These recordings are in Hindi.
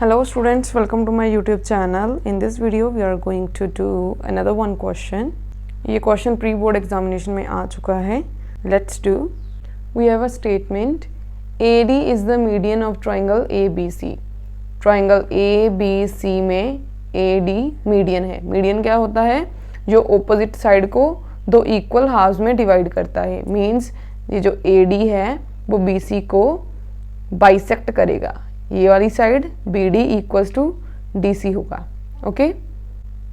Hello students, welcome to my YouTube channel. In this video we are going to do another one question. ये question pre board examination में आ चुका है. Let's do. We have a statement. AD is the median of triangle ABC. Triangle ABC में AD median है. Median क्या होता है? जो opposite side को दो equal halves में divide करता है. Means ये जो AD है वो BC को bisect करेगा. ये वाली side BD equals to DC होगा. Okay.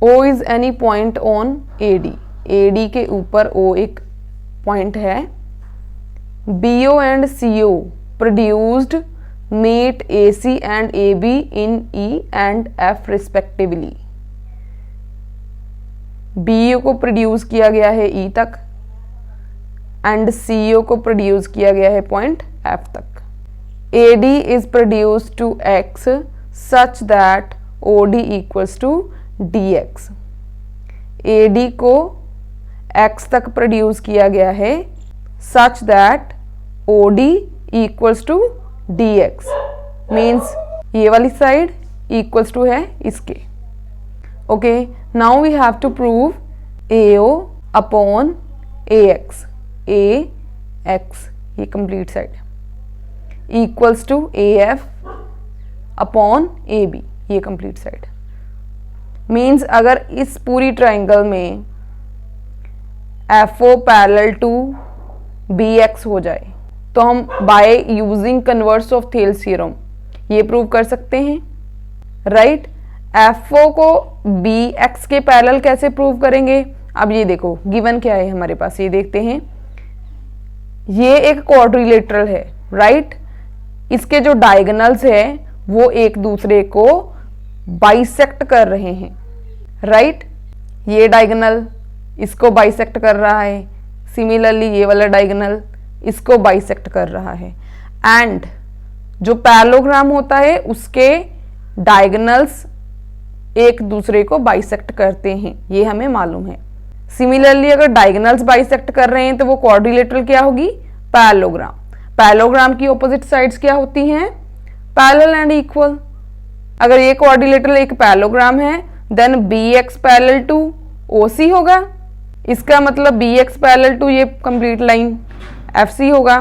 O is any point on AD. AD के ऊपर O एक पॉइंट है. BO and CO produced meet AC and AB in E and F respectively. BO को प्रोड्यूस किया गया है E तक एंड CO को प्रोड्यूस किया गया है पॉइंट F तक. AD is produced to X such that OD equals to DX. AD को X तक प्रोड्यूस किया गया है such that OD equals to DX. Means ये वाली साइड equals to है इसके. Okay, now we have to prove AO upon AX. AX ये complete side equals to AF upon AB. ये कंप्लीट साइड. मीन्स अगर इस पूरी ट्राइंगल में FO पैरेलल टू BX हो जाए तो हम by using converse of Thales theorem ये प्रूव कर सकते हैं. राइट. FO को BX के पैरेलल कैसे प्रूव करेंगे? अब ये देखो गिवन क्या है हमारे पास, ये देखते हैं. ये एक क्वाड्रिलेटरल है. राइट. इसके जो डायगोनल्स है वो एक दूसरे को बाइसेक्ट कर रहे हैं. राइट. ये डायगोनल इसको बाइसेक्ट कर रहा है. सिमिलरली ये वाला डायगोनल इसको बाइसेक्ट कर रहा है. एंड जो पैरेललोग्राम होता है उसके डायगोनल्स एक दूसरे को बाइसेक्ट करते हैं, ये हमें मालूम है. सिमिलरली अगर डायगोनल्स बाइसेक्ट कर रहे हैं तो वो क्वाड्रिलेटरल क्या होगी? पैरेललोग्राम. पैरेललोग्राम की ऑपोजिट साइड्स क्या होती हैं? Parallel and equal. अगर ये क्वाड्रिलेटरल एक पैरेललोग्राम है then BX parallel to OC होगा. इसका मतलब BX पैरेलल टू ये कंप्लीट लाइन FC होगा.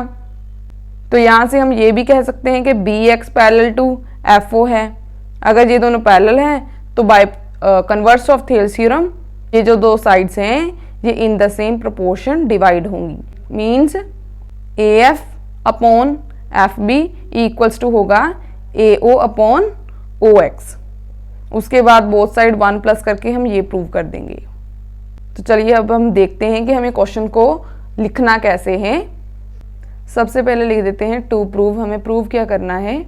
तो यहाँ से हम ये भी कह सकते हैं कि BX पैरेलल टू FO है. अगर ये दोनों पैरेलल हैं तो by converse of Thales theorem ये जो दो साइड्स हैं ये in the same proportion divide होंगी. Means AF upon FB equals to होगा AO अपॉन OX. उसके बाद बोथ साइड 1 प्लस करके हम ये प्रूव कर देंगे. तो चलिए अब हम देखते हैं कि हमें क्वेश्चन को लिखना कैसे है. सबसे पहले लिख देते हैं टू प्रूव. हमें प्रूव क्या करना है?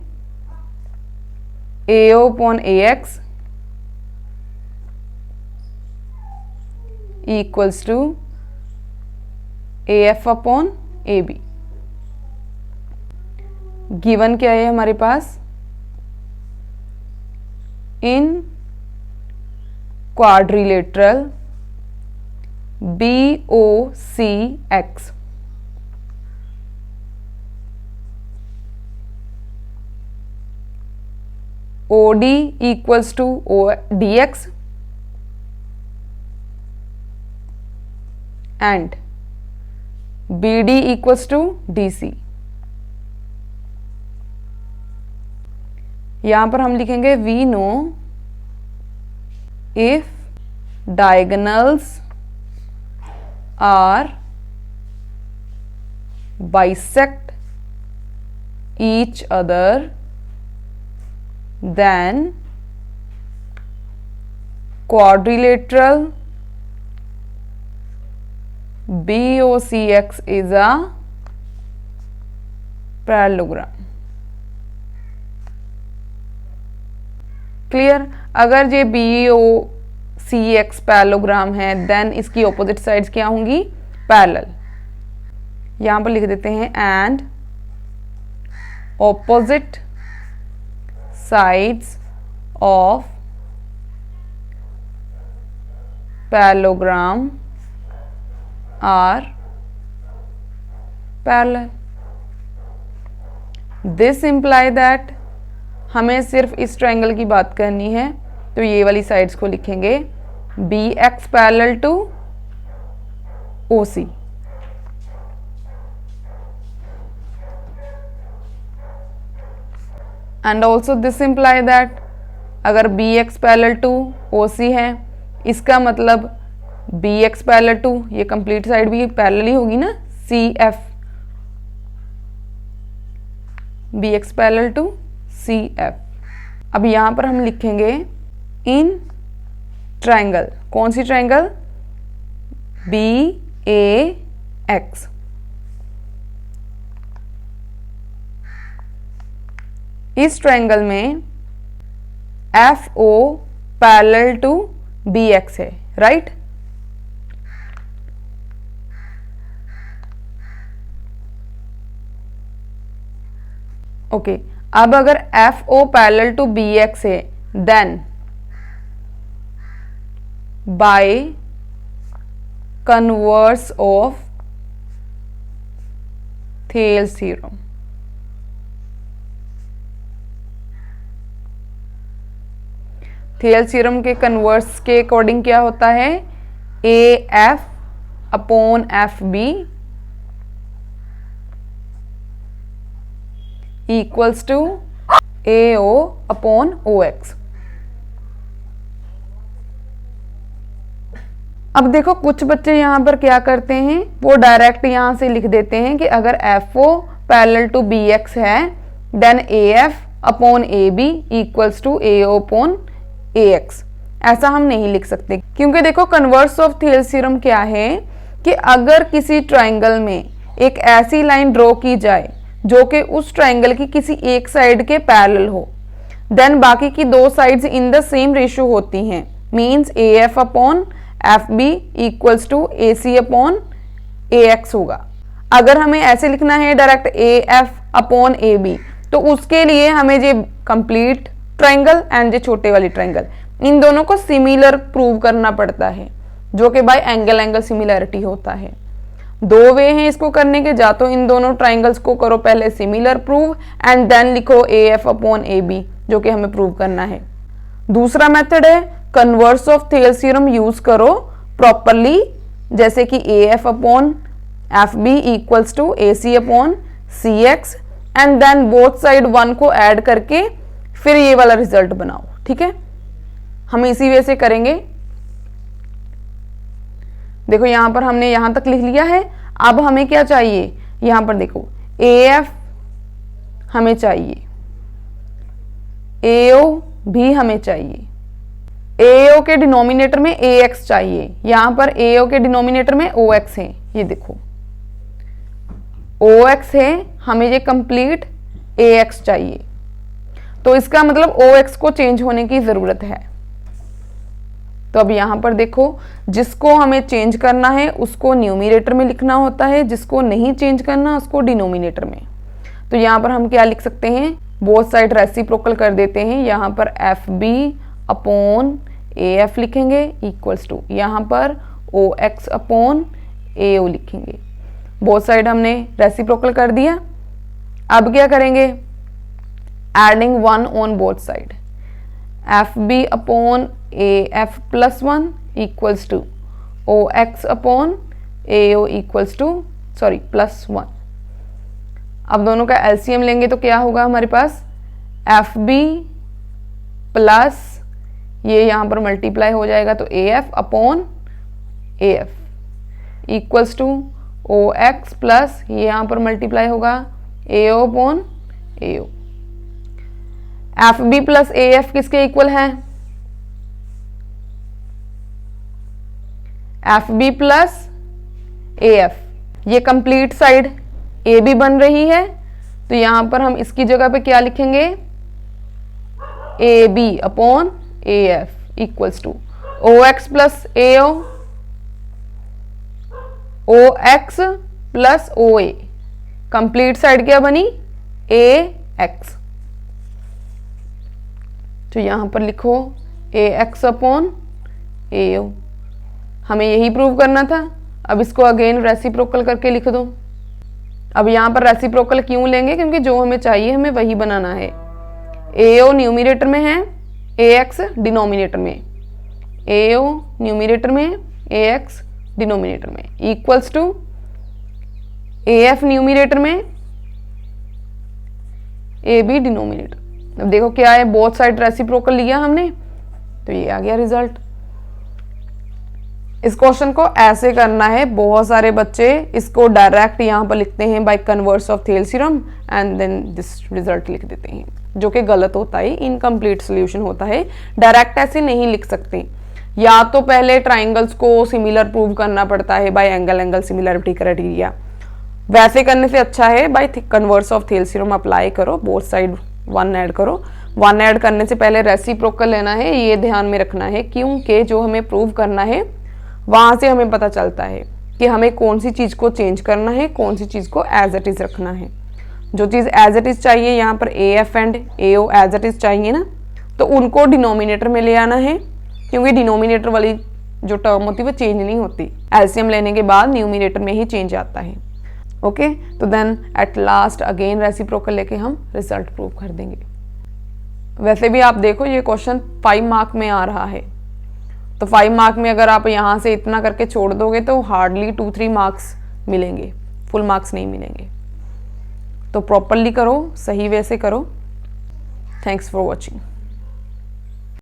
AO upon AX equals to AF upon AB. Given क्या है हमारे पास? In quadrilateral BOCX OD equals to DX and BD equals to DC. यहां पर हम लिखेंगे we know if diagonals are bisect each other then quadrilateral BOCX is a parallelogram. Clear. अगर ये BOCX पैरेललोग्राम है देन इसकी ऑपोजिट साइड्स क्या होंगी? पैरेलल. यहां पर लिख देते हैं and opposite sides of parallelogram are parallel. This imply that हमें सिर्फ इस ट्रायंगल की बात करनी है, तो ये वाली साइड्स को लिखेंगे B X parallel to O C. And also this imply that अगर B X parallel to O C है, इसका मतलब बी एक्स पैरेलल टू, ये कंप्लीट साइड भी पैरेलल ही होगी ना, C F, B X parallel to C F. अब यहां पर हम लिखेंगे इन ट्रायंगल, कौन सी ट्रायंगल, बी ए एक्स। इस ट्रायंगल में F O parallel to B X है, राइट। ओके, अब अगर F O parallel to B X है, then by converse of Thales theorem, Thales theorem के कन्वर्स के अकॉर्डिंग क्या होता है, A F upon F B equals to A O upon O X. अब देखो कुछ बच्चे यहां पर क्या करते हैं, वो डायरेक्ट यहां से लिख देते हैं कि अगर F O parallel to B X है, then A F upon A B equals to A O upon A X. ऐसा हम नहीं लिख सकते, क्योंकि देखो कन्वर्स ऑफ थेल्स थ्योरम क्या है कि अगर किसी ट्रायंगल में एक ऐसी लाइन ड्रॉ की जाए जो कि उस ट्रायंगल की किसी एक साइड के पैरेलल हो, देन बाकी की दो sides in the same ratio होती हैं, means A F upon F B equals to A C upon A X होगा। अगर हमें ऐसे लिखना है direct A F upon A B, तो उसके लिए हमें ये कंप्लीट ट्रायंगल एंड ये छोटे वाली ट्रायंगल, इन दोनों को सिमिलर प्रूव करना पड़ता है, जो कि बाय एंगल एंगल सिमिलैरिटी होता है। दो वे हैं इसको करने के, जा तो इन दोनों ट्रायंगल्स को करो पहले सिमिलर प्रूव एंड देन लिखो A F upon A B, जो कि हमें प्रूव करना है। दूसरा मेथड है converse of Thales theorem use करो प्रॉपरली, जैसे कि A F upon F B equals to A C upon C X, and then both side one को ऐड करके फिर ये वाला रिजल्ट बनाओ, ठीक है। हम इसी वे से करेंगे। देखो यहां पर हमने यहां तक लिख लिया है। अब हमें क्या चाहिए, यहां पर देखो ए एफ हमें चाहिए, ए ओ भी हमें चाहिए, ए ओ के डिनोमिनेटर में ए एक्स चाहिए, यहां पर ए ओ के डिनोमिनेटर में ओ एक्स है, ये देखो ओ एक्स है, हमें ये कंप्लीट ए एक्स चाहिए, तो इसका मतलब ओ एक्स को चेंज होने की जरूरत है। तो अब यहां पर देखो, जिसको हमें चेंज करना है उसको न्यूमरेटर में लिखना होता है, जिसको नहीं चेंज करना उसको डिनोमिनेटर में। तो यहां पर हम क्या लिख सकते हैं, बोथ साइड रेसिप्रोकल कर देते हैं, यहां पर F B upon A F लिखेंगे इक्वल्स टू यहां पर ओ एक्स अपॉन ए ओ लिखेंगे। बोथ साइड हमने रेसिप्रोकल कर दिया। अब क्या करेंगे, adding one on both side, F B upon A F plus one equals to O X upon A O equals to plus one. अब दोनों का एलसीएम लेंगे तो क्या होगा हमारे पास, एफ बी प्लस ये यहां पर मल्टीप्लाई हो जाएगा तो A F upon A F equals to O X plus ये यहां पर मल्टीप्लाई होगा A O upon A O. F B plus A F किसके इक्वल है, F B plus A F, ये कंप्लीट साइड ए बी बन रही है, तो यहां पर हम इसकी जगह पे क्या लिखेंगे, A B upon A F equals to O X plus A O, O X plus O A, complete side क्या बनी, ए एक्स, तो यहां पर लिखो ए एक्स अपॉन ए ओ। हमें यही प्रूव करना था। अब इसको अगेन रेसिप्रोकल करके लिख दो। अब यहां पर रेसिप्रोकल क्यों लेंगे, क्योंकि जो हमें चाहिए हमें वही बनाना है। AO न्यूमिनेटर में है, AX डिनोमिनेटर में, AO न्यूमिनेटर में, AX डिनोमिनेटर में, इक्वल्स टू AF न्यूमिनेटर में, AB डिनोमिनेटर। अब देखो क्या है, बोथ साइड रेसिप्रोकल लिया हमने, तो ये आ गया रिजल्ट। इस क्वेश्चन को ऐसे करना है, बहुत सारे बच्चे इसको डायरेक्ट यहाँ पर लिखते हैं by converse of Thales theorem and then this result लिख देते हैं, जो कि गलत होता है, इनकम्प्लीट सोल्यूशन होता है। डायरेक्ट ऐसे नहीं लिख सकते, या तो पहले ट्राइंगल्स को सिमिलर प्रूव करना पड़ता है बाय एंगल सिमिलरिटी क्राइटेरिया। वैसे करने से अच्छा है bye converse of Thales theorem apply करो, बोथ साइड 1 ऐड करो। 1 ऐड करने से पहले रेसिप्रोकल लेना है, ये ध्यान में रखना है, क्योंकि जो हमें प्रूव करना है वहां से हमें पता चलता है कि हमें कौन सी चीज को चेंज करना है, कौन सी चीज को एज इट इज रखना है। जो चीज एज इट इज चाहिए, यहाँ पर AF and AO as it is चाहिए ना, तो उनको डिनोमिनेटर में ले आना है, क्योंकि डिनोमिनेटर वाली जो टर्म होती है वो चेंज नहीं होती, एलसीएम लेने के बाद न्यूमिनेटर में ही चेंज आता है। ओके, तो then at last again reciprocal लेके हम रिजल्ट प्रूव कर देंगे। वैसे भी आप देखो ये क्वेश्चन 5 मार्क में आ रहा है, तो 5 मार्क में अगर आप यहाँ से इतना करके छोड़ दोगे तो हार्डली 2-3 मार्क्स मिलेंगे, फुल मार्क्स नहीं मिलेंगे। तो प्रॉपरली करो, सही वे से करो। Thanks for watching.